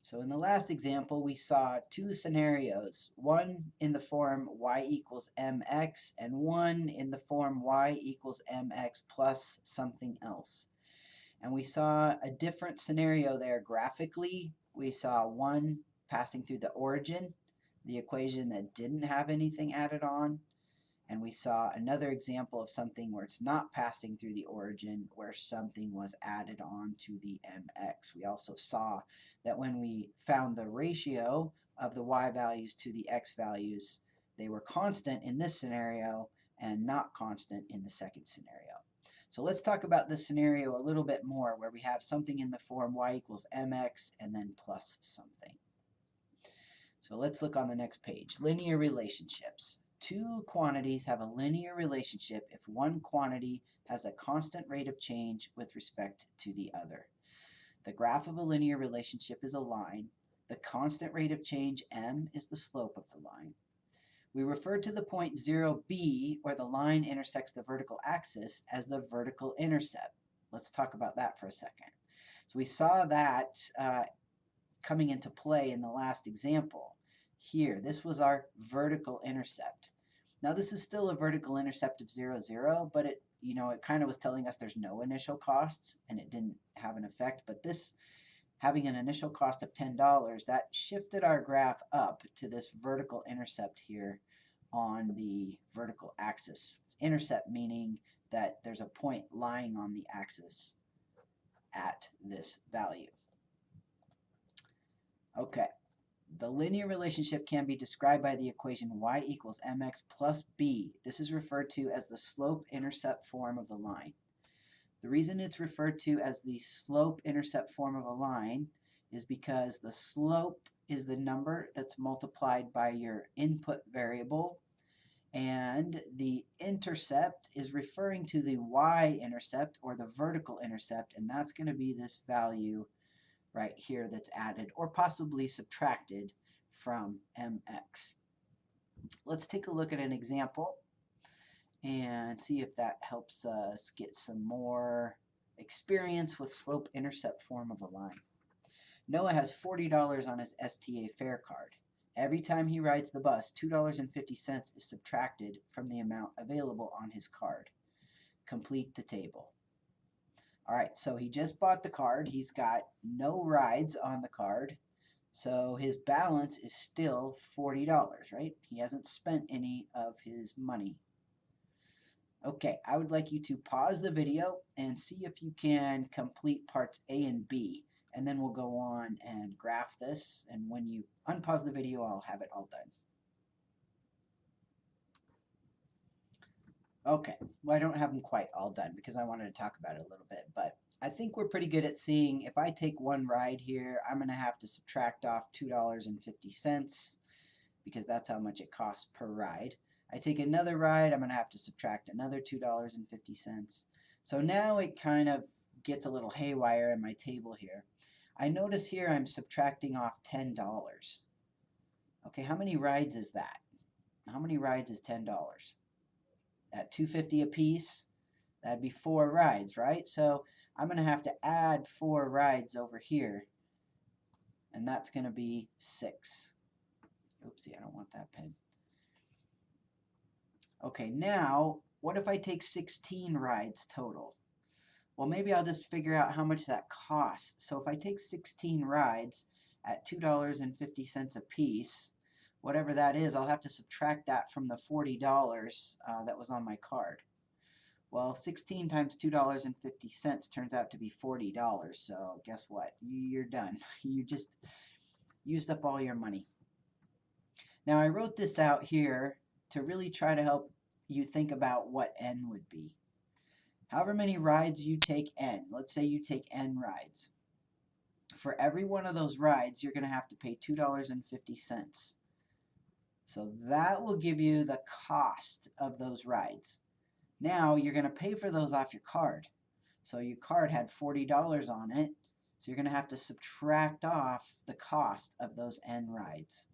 So in the last example, we saw two scenarios, one in the form y equals mx and one in the form y equals mx plus something else. And we saw a different scenario there graphically. We saw one passing through the origin, the equation that didn't have anything added on, and we saw another example of something where it's not passing through the origin, where something was added on to the mx. We also saw that when we found the ratio of the y values to the x values, they were constant in this scenario and not constant in the second scenario. So let's talk about this scenario a little bit more, where we have something in the form y equals mx and then plus something. So let's look on the next page. Linear relationships. Two quantities have a linear relationship if one quantity has a constant rate of change with respect to the other. The graph of a linear relationship is a line. The constant rate of change, m, is the slope of the line. We refer to the point 0b, where the line intersects the vertical axis, as the vertical intercept. Let's talk about that for a second. So we saw that coming into play in the last example. Here, this was our vertical intercept. Now this is still a vertical intercept of 0, 0, but it kind of was telling us there's no initial costs and it didn't have an effect. But this, having an initial cost of $10, that shifted our graph up to this vertical intercept here on the vertical axis. It's intercept meaning that there's a point lying on the axis at this value. Okay, the linear relationship can be described by the equation y equals mx plus b. This is referred to as the slope-intercept form of the line. The reason it's referred to as the slope-intercept form of a line is because the slope is the number that's multiplied by your input variable, and the intercept is referring to the y-intercept or the vertical intercept, and that's going to be this value right here that's added or possibly subtracted from mx. Let's take a look at an example and see if that helps us get some more experience with slope-intercept form of a line. Noah has $40 on his STA fare card. Every time he rides the bus, $2.50 is subtracted from the amount available on his card. Complete the table. All right, so he just bought the card. He's got no rides on the card. So his balance is still $40, right? He hasn't spent any of his money. Okay, I would like you to pause the video and see if you can complete parts A and B. And then we'll go on and graph this. And when you unpause the video, I'll have it all done. Okay, well, I don't have them quite all done because I wanted to talk about it a little bit, but I think we're pretty good at seeing if I take one ride here, I'm going to have to subtract off $2.50 because that's how much it costs per ride. I take another ride, I'm going to have to subtract another $2.50. So now it kind of gets a little haywire in my table here. I notice here I'm subtracting off $10. Okay, how many rides is that? How many rides is $10? At $2.50 a piece, that'd be 4 rides, right? So I'm going to have to add 4 rides over here, and that's going to be 6. Oopsie, I don't want that pen. Okay, now, what if I take 16 rides total? Well, maybe I'll just figure out how much that costs. So if I take 16 rides at $2.50 a piece, whatever that is, I'll have to subtract that from the $40 that was on my card. Well, 16 times $2.50 turns out to be $40. So guess what? You're done. You just used up all your money. Now, I wrote this out here to really try to help you think about what n would be. However many rides you take n, let's say you take n rides. For every one of those rides, you're going to have to pay $2.50. So that will give you the cost of those rides. Now you're going to pay for those off your card. So your card had $40 on it, so you're going to have to subtract off the cost of those n rides.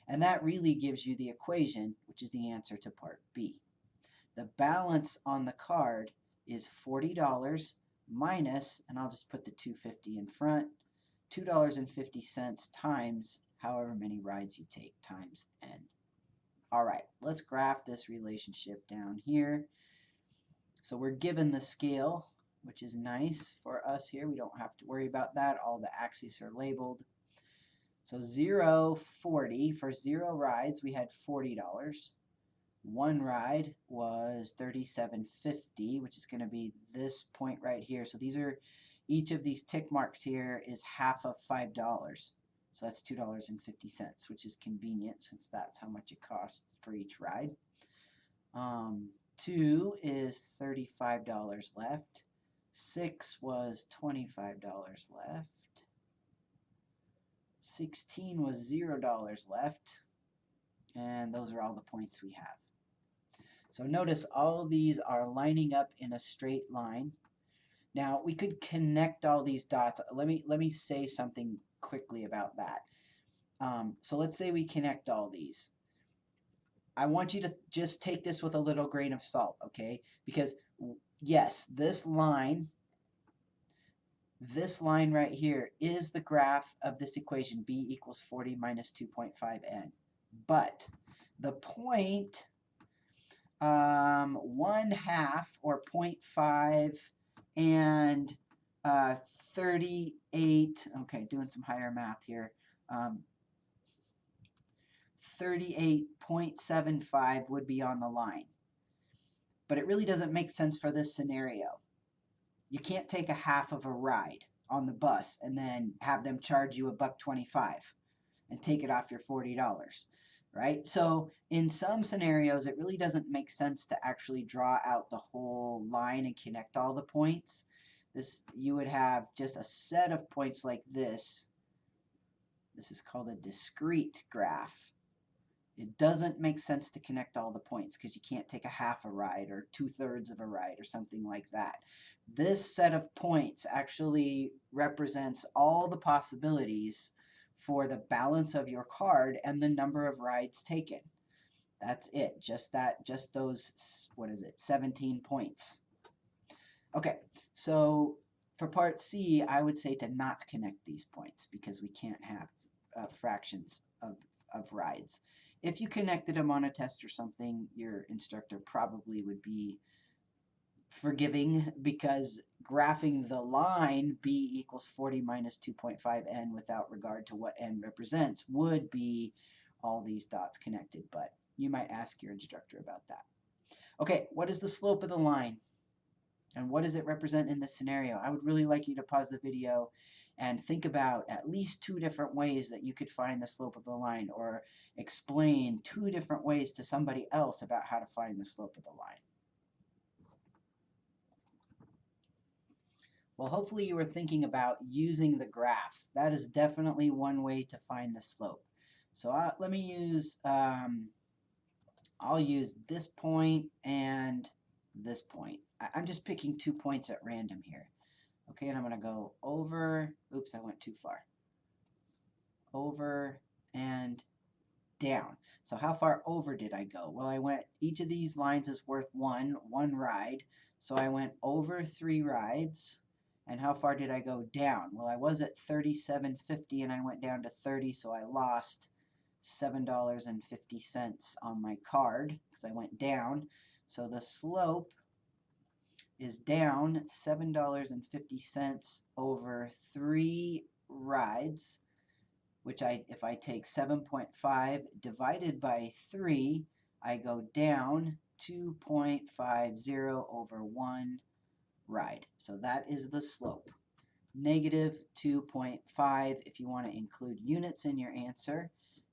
And that really gives you the equation, which is the answer to part B. The balance on the card is $40 minus, and I'll just put the $2.50 in front, $2.50 times however many rides you take times n. All right, let's graph this relationship down here. So we're given the scale, which is nice for us here. We don't have to worry about that. All the axes are labeled. So 0, 40. For 0 rides, we had $40. One ride was $37.50, which is going to be this point right here. So these are, each of these tick marks here is half of $5. So that's $2.50, which is convenient since that's how much it costs for each ride. 2 is $35 left. 6 was $25 left. 16 was $0 left. And those are all the points we have. So notice all these are lining up in a straight line. Now we could connect all these dots. Let me say something quickly about that. So let's say we connect all these. I want you to just take this with a little grain of salt, okay? Because yes, this line right here is the graph of this equation, b equals 40 minus 2.5n. But the point 1/2 or 0.5 and 38, okay, doing some higher math here, 38.75 would be on the line. But it really doesn't make sense for this scenario. You can't take a half of a ride on the bus and then have them charge you $1.25 and take it off your $40. Right? So in some scenarios, it really doesn't make sense to actually draw out the whole line and connect all the points. You would have just a set of points like this. This is called a discrete graph. It doesn't make sense to connect all the points because you can't take a half a ride or 2/3 of a ride or something like that. This set of points actually represents all the possibilities for the balance of your card and the number of rides taken. That's it. Just those, what is it, 17 points. Okay, so for part C, I would say to not connect these points because we can't have fractions of rides. If you connected them on a test or something, your instructor probably would be forgiving because graphing the line b equals 40 minus 2.5n without regard to what n represents would be all these dots connected, but you might ask your instructor about that. Okay, what is the slope of the line? And what does it represent in this scenario? I would really like you to pause the video and think about at least 2 different ways that you could find the slope of the line, or explain 2 different ways to somebody else about how to find the slope of the line. Well, hopefully you were thinking about using the graph. That is definitely one way to find the slope. So let me use, I'll use this point and this point. I'm just picking 2 points at random here. Okay, and I'm going to go over, oops, I went too far. Over and down. So how far over did I go? Well, I went, each of these lines is worth one ride. So I went over 3 rides. And how far did I go down? Well, I was at $37.50 and I went down to 30, so I lost $7.50 on my card because I went down. So the slope is down $7.50 over 3 rides, which if I take 7.5 divided by 3, I go down 2.50 over 1 ride. So that is the slope. Negative 2.5. If you want to include units in your answer,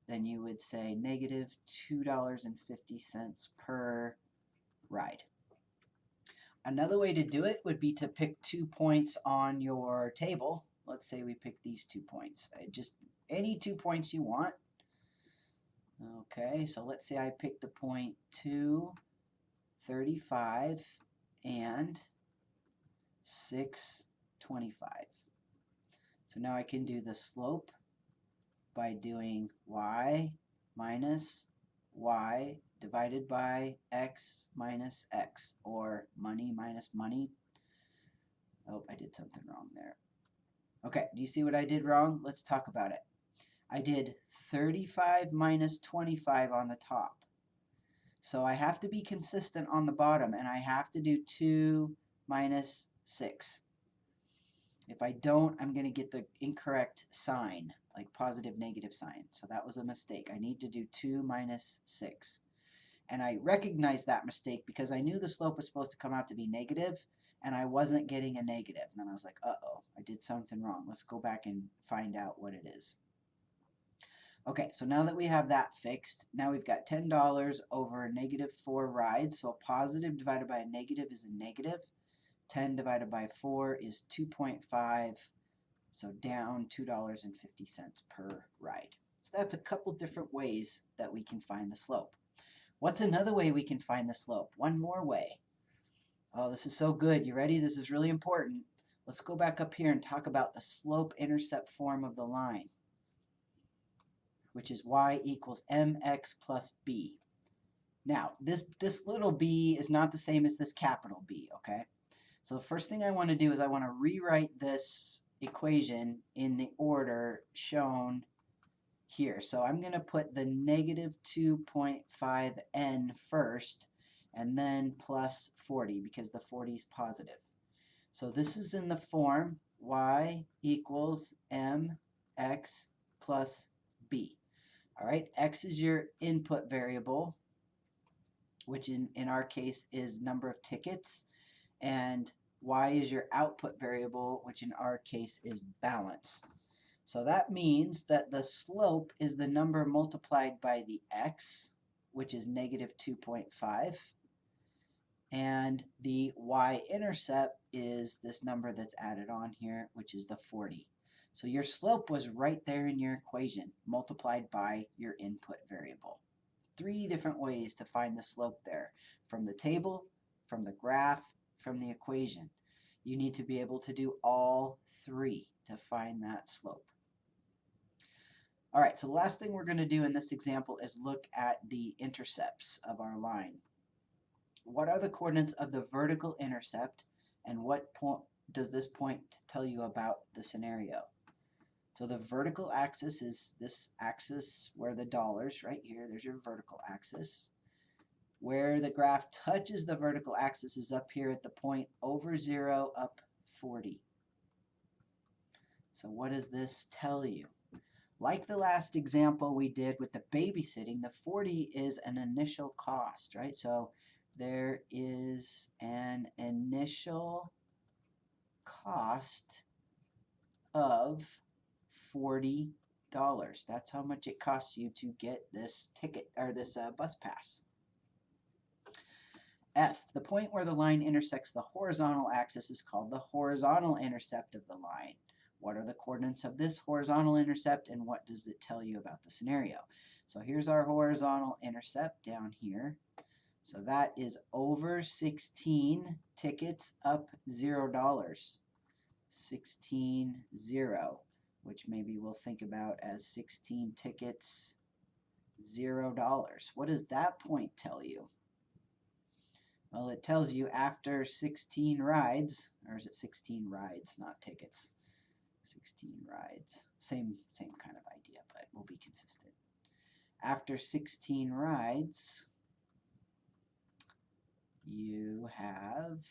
then you would say negative $2.50 per ride. Another way to do it would be to pick 2 points on your table. Let's say we pick these 2 points. Just any 2 points you want. Okay, so let's say I pick the point 2, 35, and 6, 25. So now I can do the slope by doing y minus y divided by x minus x, or money minus money. Oh, I did something wrong there. Okay, do you see what I did wrong? Let's talk about it. I did 35 minus 25 on the top. So I have to be consistent on the bottom, and I have to do 2 minus 6. If I don't, I'm going to get the incorrect sign, like positive, negative sign. So that was a mistake. I need to do 2 minus 6. And I recognized that mistake because I knew the slope was supposed to come out to be negative, and I wasn't getting a negative. And then I was like, uh-oh, I did something wrong. Let's go back and find out what it is. Okay, so now that we have that fixed, now we've got $10 over negative 4 rides. So a positive divided by a negative is a negative. 10 divided by 4 is 2.5. So down $2.50 per ride. So that's a couple different ways that we can find the slope. What's another way we can find the slope? One more way. Oh, this is so good. You ready? This is really important. Let's go back up here and talk about the slope-intercept form of the line, which is y equals mx plus b. Now, this little b is not the same as this capital B, okay? So the first thing I want to do is I want to rewrite this equation in the order shown here. So I'm going to put the negative 2.5n first, and then plus 40, because the 40 is positive. So this is in the form y equals mx plus b. All right, x is your input variable, which in our case is number of tickets, and y is your output variable, which in our case is balance. So that means that the slope is the number multiplied by the x, which is negative 2.5, and the y-intercept is this number that's added on here, which is the 40. So your slope was right there in your equation, multiplied by your input variable. 3 different ways to find the slope there, from the table, from the graph, from the equation. You need to be able to do all 3 to find that slope. All right, so the last thing we're going to do in this example is look at the intercepts of our line. What are the coordinates of the vertical intercept, and what point does this point tell you about the scenario? So the vertical axis is this axis where the dollars, right here, there's your vertical axis. Where the graph touches the vertical axis is up here at the point over 0, up 40. So what does this tell you? Like the last example we did with the babysitting, the 40 is an initial cost, right? So there is an initial cost of $40. That's how much it costs you to get this ticket or this bus pass. F, the point where the line intersects the horizontal axis is called the horizontal intercept of the line. What are the coordinates of this horizontal intercept, and what does it tell you about the scenario? So here's our horizontal intercept down here. So that is over 16 tickets, up $0. 16, 0, which maybe we'll think about as 16 tickets, $0. What does that point tell you? Well, it tells you after 16 rides, or is it 16 rides, not tickets? 16 rides. Same kind of idea, but we'll be consistent. After 16 rides, you have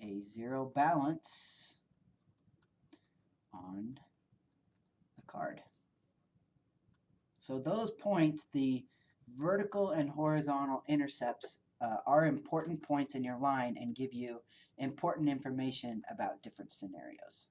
a 0 balance on the card. So those points, the vertical and horizontal intercepts, are important points in your line and give you important information about different scenarios.